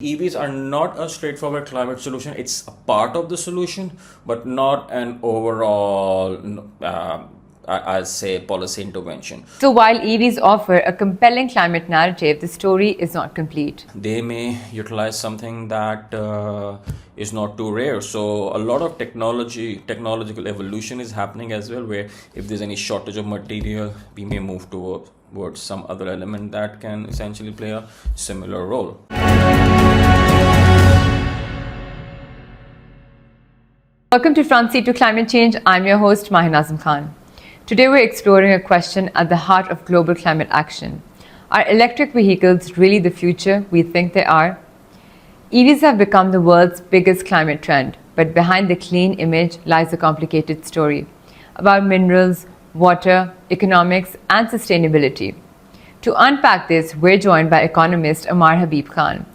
EVs are not a straightforward climate solution. It's a part of the solution, but not an overall, I'll say, policy intervention. So while EVs offer a compelling climate narrative, the story is not complete. They may utilize something that is not too rare. So a lot of technological evolution is happening as well, where if there's any shortage of material, we may move towards some other element that can essentially play a similar role. Welcome to Front Seat to Climate Change. I'm your host, Mahinazim Khan. Today we're exploring a question at the heart of global climate action. Are electric vehicles really the future we think they are? EVs have become the world's biggest climate trend, but behind the clean image lies a complicated story about minerals, water, economics, and sustainability. To unpack this, we're joined by economist Amar Habib Khan,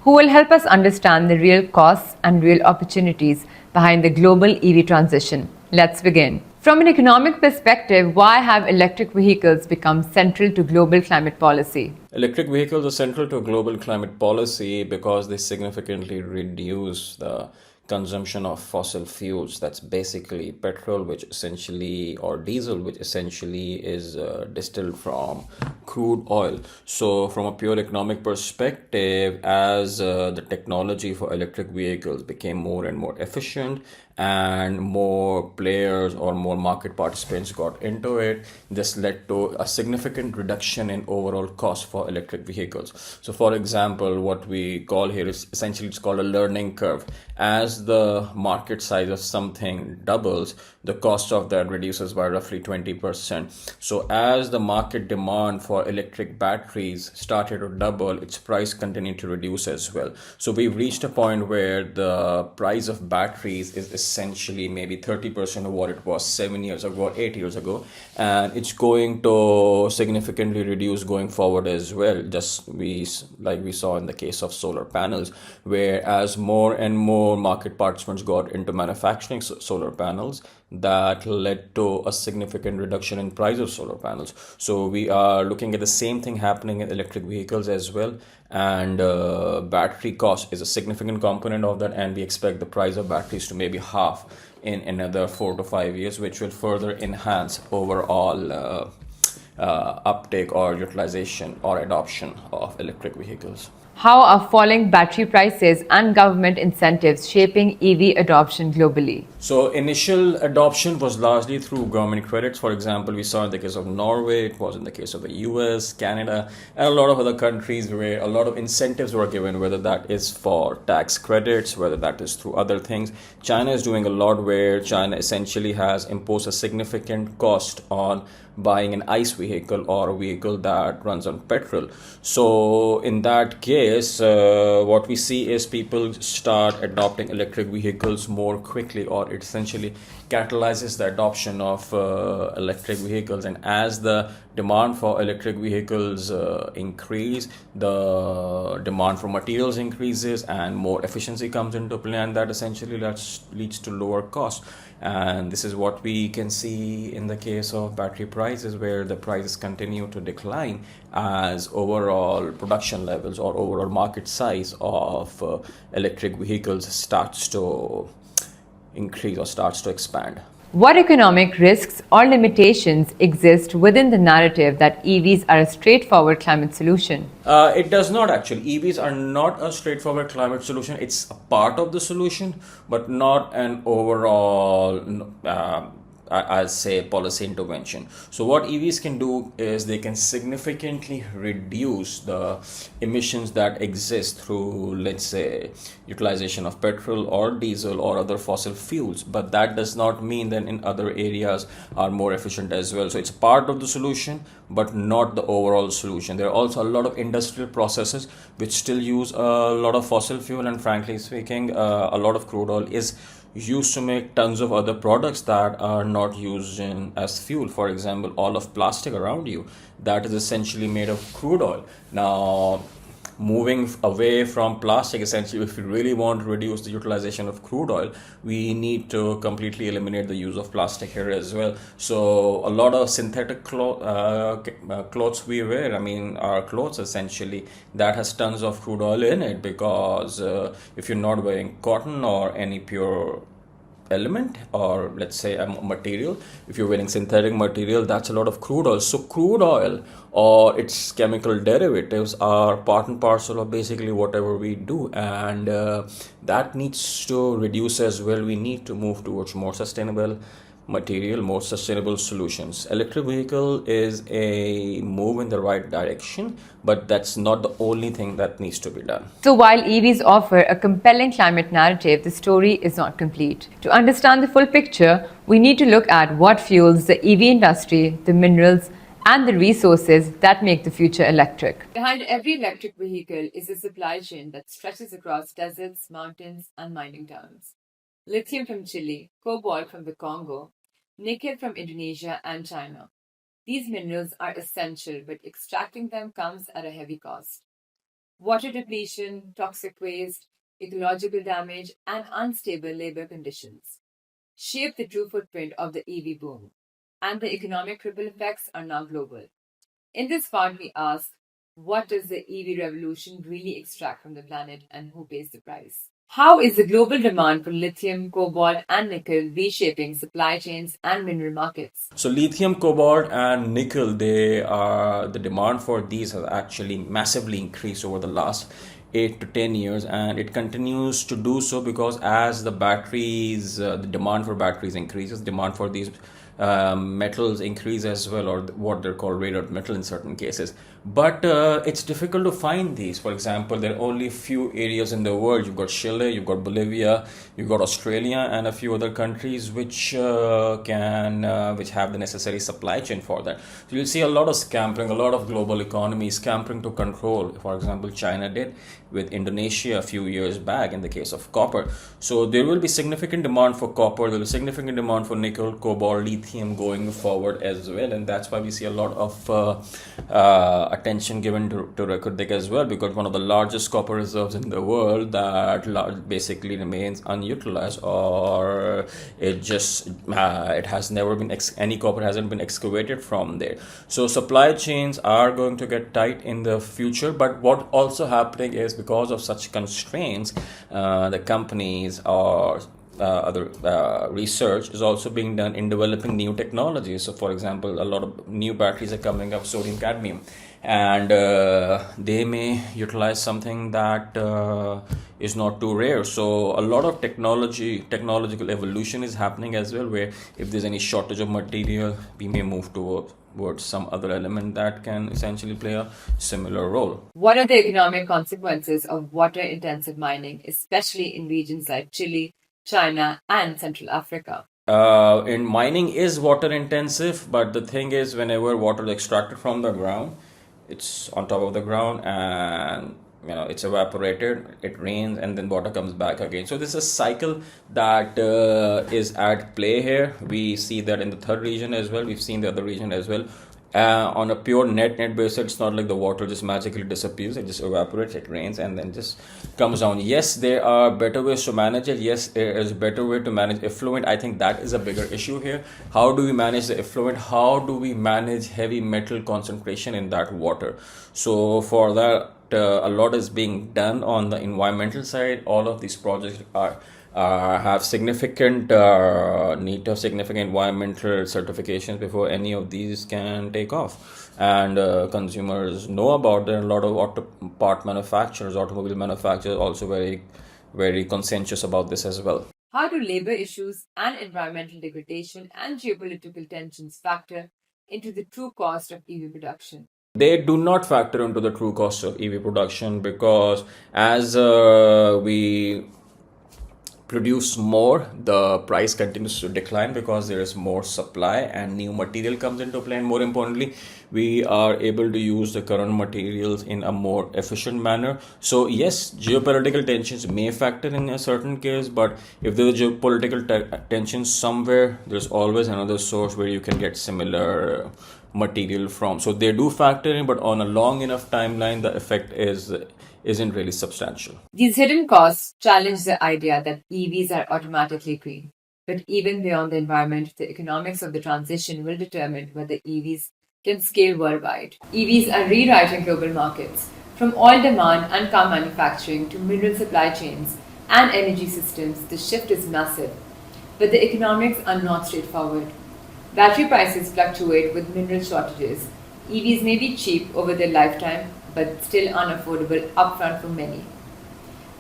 who will help us understand the real costs and real opportunities behind the global EV transition. Let's begin. From an economic perspective, why have electric vehicles become central to global climate policy? Electric vehicles are central to global climate policy because they significantly reduce the consumption of fossil fuels. That's basically petrol, which essentially, or diesel, which essentially is distilled from crude oil. So from a pure economic perspective, as the technology for electric vehicles became more and more efficient and more players or more market participants got into it, this led to a significant reduction in overall cost for electric vehicles. So for example, what we call here is essentially, it's called a learning curve. As the market size of something doubles, the cost of that reduces by roughly 20%. So as the market demand for electric batteries started to double, its price continued to reduce as well. So we've reached a point where the price of batteries is essentially maybe 30% of what it was 7 years ago or 8 years ago, and it's going to significantly reduce going forward as well, like we saw in the case of solar panels, where as more and more market participants got into manufacturing solar panels, that led to a significant reduction in price of solar panels. So we are looking at the same thing happening in electric vehicles as well, and battery cost is a significant component of that, and we expect the price of batteries to maybe half in another 4 to 5 years, which will further enhance overall uptake or utilization or adoption of electric vehicles. How are falling battery prices and government incentives shaping EV adoption globally? So initial adoption was largely through government credits. For example, we saw in the case of Norway, it was in the case of the US, Canada, and a lot of other countries where a lot of incentives were given, whether that is for tax credits, whether that is through other things. China is doing a lot, where China essentially has imposed a significant cost on buying an ICE vehicle or a vehicle that runs on petrol. So in that case, what we see is people start adopting electric vehicles more quickly, or it essentially catalyzes the adoption of electric vehicles. And as the demand for electric vehicles increase, the demand for materials increases and more efficiency comes into play, and that essentially leads to lower cost. And this is what we can see in the case of battery prices, where the prices continue to decline as overall production levels or overall market size of electric vehicles starts to increase or starts to expand. What economic risks or limitations exist within the narrative that EVs are a straightforward climate solution? It does not actually. EVs are not a straightforward climate solution. It's a part of the solution, but not an overall, I'll say, policy intervention. So what EVs can do is they can significantly reduce the emissions that exist through, let's say, utilization of petrol or diesel or other fossil fuels. But that does not mean that in other areas are more efficient as well. So it's part of the solution, but not the overall solution. There are also a lot of industrial processes which still use a lot of fossil fuel, and frankly speaking, a lot of crude oil is used to make tons of other products that are not used as fuel. For example, all of plastic around you, that is essentially made of crude oil. Now, moving away from plastic. Essentially, if we really want to reduce the utilization of crude oil, we need to completely eliminate the use of plastic here as well. So a lot of synthetic clothes we wear, I mean, our clothes essentially, that has tons of crude oil in it, because if you're not wearing cotton or any pure element, or let's say a material, if you're wearing synthetic material, that's a lot of crude oil. So crude oil or its chemical derivatives are part and parcel of basically whatever we do, and that needs to reduce as well. We need to move towards more sustainable material, more sustainable solutions. Electric vehicle is a move in the right direction, but that's not the only thing that needs to be done. So while EVs offer a compelling climate narrative, the story is not complete. To understand the full picture, we need to look at what fuels the EV industry, the minerals, and the resources that make the future electric. Behind every electric vehicle is a supply chain that stretches across deserts, mountains, and mining towns. Lithium from Chile, cobalt from the Congo, nickel from Indonesia and China. These minerals are essential, but extracting them comes at a heavy cost. Water depletion, toxic waste, ecological damage, and unstable labor conditions shape the true footprint of the EV boom, and the economic ripple effects are now global. In this part, we ask, what does the EV revolution really extract from the planet, and who pays the price? How is the global demand for lithium, cobalt, and nickel reshaping supply chains and mineral markets? So lithium, cobalt, and nickel, the demand for these has actually massively increased over the last 8 to 10 years, and it continues to do so because as the the demand for batteries increases, demand for these metals increase as well, or what they're called rare earth metal in certain cases. But it's difficult to find these. For example, there are only a few areas in the world. You've got Chile, you've got Bolivia, you've got Australia, and a few other countries which which have the necessary supply chain for that. So you'll see a lot of scampering, a lot of global economies scampering to control. For example, China did with Indonesia a few years back in the case of copper. So there will be significant demand for copper, there will be significant demand for nickel, cobalt, lithium going forward as well, and that's why we see a lot of attention given to Reykjavik as well, because one of the largest copper reserves in the world that basically remains unutilized, or it has never been any copper hasn't been excavated from there. So supply chains are going to get tight in the future, but what also happening is because of such constraints, the companies or other research is also being done in developing new technologies. So for example, a lot of new batteries are coming up, sodium cadmium, and they may utilize something that is not too rare. So a lot of technological evolution is happening as well, where if there's any shortage of material, we may move towards some other element that can essentially play a similar role. What are the economic consequences of water-intensive mining, especially in regions like Chile, China, and Central Africa? In mining is water intensive, but the thing is, whenever water is extracted from the ground, it's on top of the ground, and it's evaporated, it rains, and then water comes back again. So this is a cycle that is at play here. We see that in the third region as well. We've seen the other region as well. On a pure net basis, it's not like the water just magically disappears. It just evaporates, it rains, and then just comes down. Yes, there are better ways to manage it. Yes, there is a better way to manage effluent. I think that is a bigger issue here. How do we manage the effluent? How do we manage heavy metal concentration in that water? So for that, a lot is being done on the environmental side. All of these projects have significant need to have significant environmental certifications before any of these can take off, and consumers know about that. A lot of automobile manufacturers also very, very conscientious about this as well. How do labor issues and environmental degradation and geopolitical tensions factor into the true cost of EV production? They do not factor into the true cost of EV production, because as we produce more, the price continues to decline because there is more supply and new material comes into play. And more importantly, we are able to use the current materials in a more efficient manner. So yes, geopolitical tensions may factor in a certain case, but if there's a geopolitical tension somewhere, there's always another source where you can get similar material from. So they do factor in, but on a long enough timeline, the effect is isn't really substantial. These hidden costs challenge the idea that EVs are automatically green. But even beyond the environment, the economics of the transition will determine whether EVs can scale worldwide. EVs are rewriting global markets, from oil demand and car manufacturing to mineral supply chains and energy systems. The shift is massive, but the economics are not straightforward. Battery prices fluctuate with mineral shortages. EVs may be cheap over their lifetime, but still unaffordable upfront for many.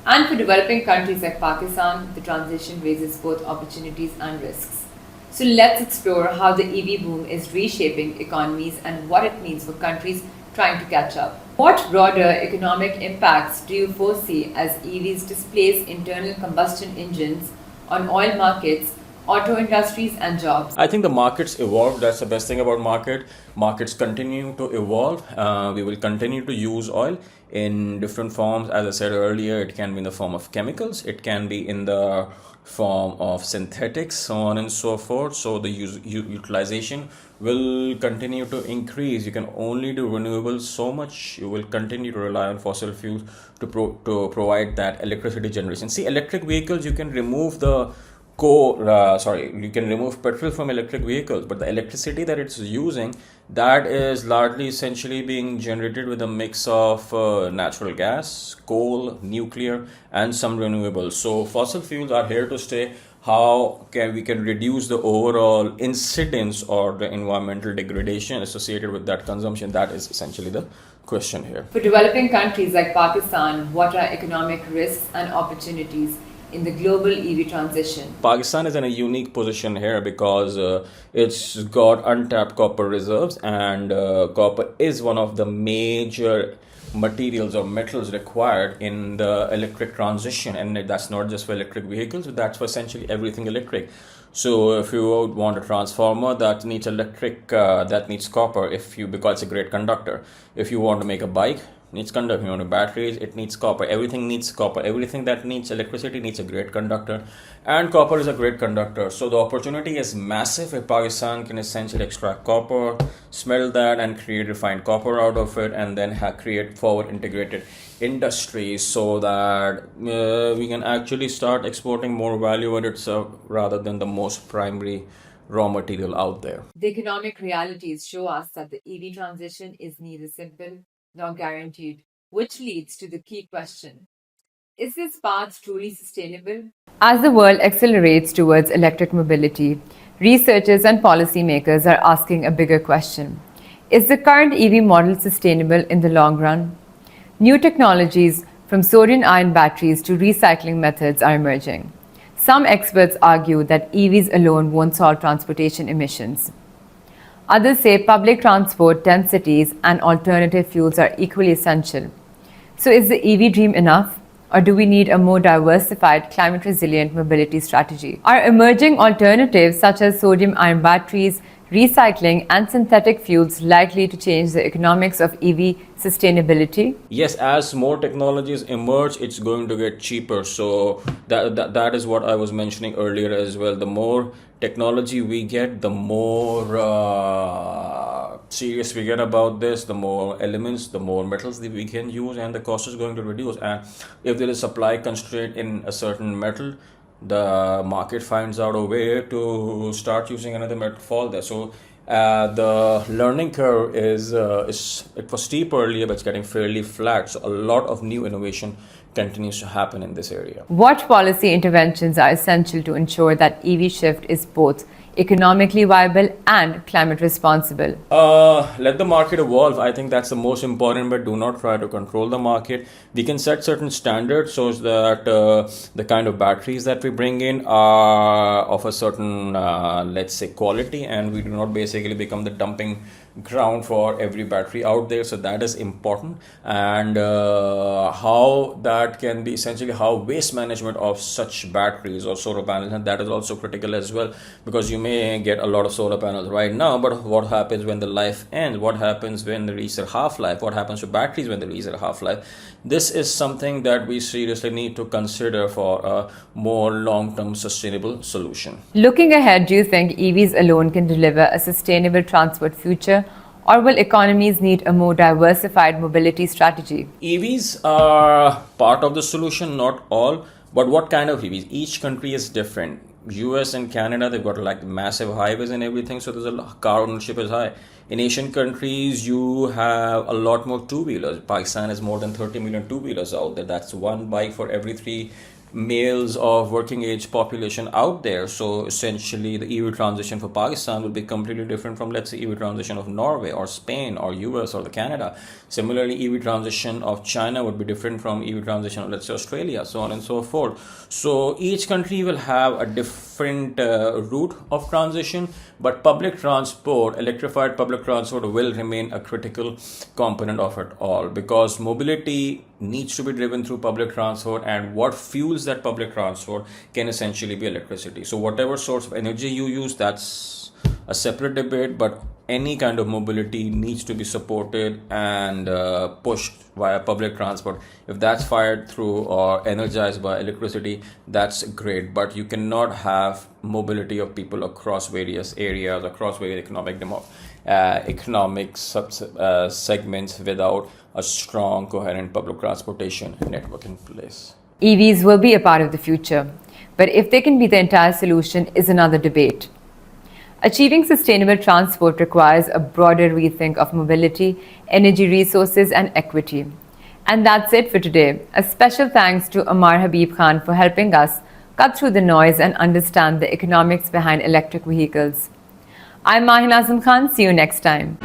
And for developing countries like Pakistan, the transition raises both opportunities and risks. So let's explore how the EV boom is reshaping economies and what it means for countries trying to catch up. What broader economic impacts do you foresee as EVs displace internal combustion engines on oil markets, auto industries, and jobs? I think the markets evolve. That's the best thing about market. Markets continue to evolve. We will continue to use oil in different forms. As I said earlier, it can be in the form of chemicals. It can be in the form of synthetics, so on and so forth. So the utilization will continue to increase. You can only do renewables so much. You will continue to rely on fossil fuels to provide that electricity generation. See, electric vehicles, you can remove the you can remove petrol from electric vehicles, but the electricity that it's using, that is largely essentially being generated with a mix of natural gas, coal, nuclear, and some renewables. So fossil fuels are here to stay. How can we reduce the overall incidence or the environmental degradation associated with that consumption? That is essentially the question here. For developing countries like Pakistan, what are economic risks and opportunities in the global EV transition? Pakistan is in a unique position here because it's got untapped copper reserves, and copper is one of the major materials or metals required in the electric transition, and that's not just for electric vehicles, but that's for essentially everything electric. So if you want a transformer that needs that needs copper, because it's a great conductor. If you want to make a bike, needs conductor. You want batteries, it needs copper. Everything needs copper. Everything that needs electricity needs a great conductor, and copper is a great conductor. So the opportunity is massive if Pakistan can essentially extract copper, smelt that, and create refined copper out of it, and then create forward integrated industries so that we can actually start exporting more value at itself rather than the most primary raw material out there. The economic realities show us that the EV transition is neither simple nor guaranteed, which leads to the key question: is this path truly sustainable? As the world accelerates towards electric mobility, researchers and policymakers are asking a bigger question: is the current EV model sustainable in the long run? New technologies, from sodium-ion batteries to recycling methods, are emerging. Some experts argue that EVs alone won't solve transportation emissions. Others say public transport, densities, and alternative fuels are equally essential. So is the EV dream enough, or do we need a more diversified, climate-resilient mobility strategy? Are emerging alternatives such as sodium-ion batteries, recycling, and synthetic fuels likely to change the economics of EV sustainability? Yes, as more technologies emerge, it's going to get cheaper. So that is what I was mentioning earlier as well. The more technology we get, the more serious we get about this, the more elements, the more metals that we can use, and the cost is going to reduce. And if there is supply constraint in a certain metal, the market finds out a way to start using another metal fall there. So the learning curve it was steep earlier, but it's getting fairly flat. So a lot of new innovation continues to happen in this area. What policy interventions are essential to ensure that EV shift is both economically viable and climate responsible? Let the market evolve. I think that's the most important, but do not try to control the market. We can set certain standards so that the kind of batteries that we bring in are of a certain, let's say, quality, and we do not basically become the dumping ground for every battery out there. So that is important. And how that can be essentially how waste management of such batteries or solar panels, and that is also critical as well, because you may get a lot of solar panels right now, but what happens when the life ends? What happens when they reach their half-life? What happens to batteries when they reach their half-life? This is something that we seriously need to consider for a more long-term sustainable solution. Looking ahead, do you think EVs alone can deliver a sustainable transport future, Or will economies need a more diversified mobility strategy? EVs are part of the solution, not all. But what kind of EVs? Each country is different. US and Canada, they've got like massive highways and everything, so there's car ownership is high. In Asian countries, you have a lot more two-wheelers. Pakistan has more than 30 million two-wheelers out there. That's one bike for every three males of working age population out there. So essentially the EV transition for Pakistan will be completely different from, let's say, EV transition of Norway or Spain or US or the Canada. Similarly, EV transition of China would be different from EV transition of, let's say, Australia, so on and so forth. So each country will have a different route of transition, but public transport, electrified public transport, will remain a critical component of it all, because mobility needs to be driven through public transport, and what fuels that public transport can essentially be electricity. So whatever source of energy you use, that's a separate debate, but any kind of mobility needs to be supported and pushed via public transport. If that's fired through or energized by electricity, that's great, but you cannot have mobility of people across various areas, across various economic segments without a strong, coherent public transportation network in place. EVs will be a part of the future, but if they can be the entire solution is another debate. Achieving sustainable transport requires a broader rethink of mobility, energy resources, and equity. And that's it for today. A special thanks to Amar Habib Khan for helping us cut through the noise and understand the economics behind electric vehicles. I'm Mahinazim Khan. See you next time.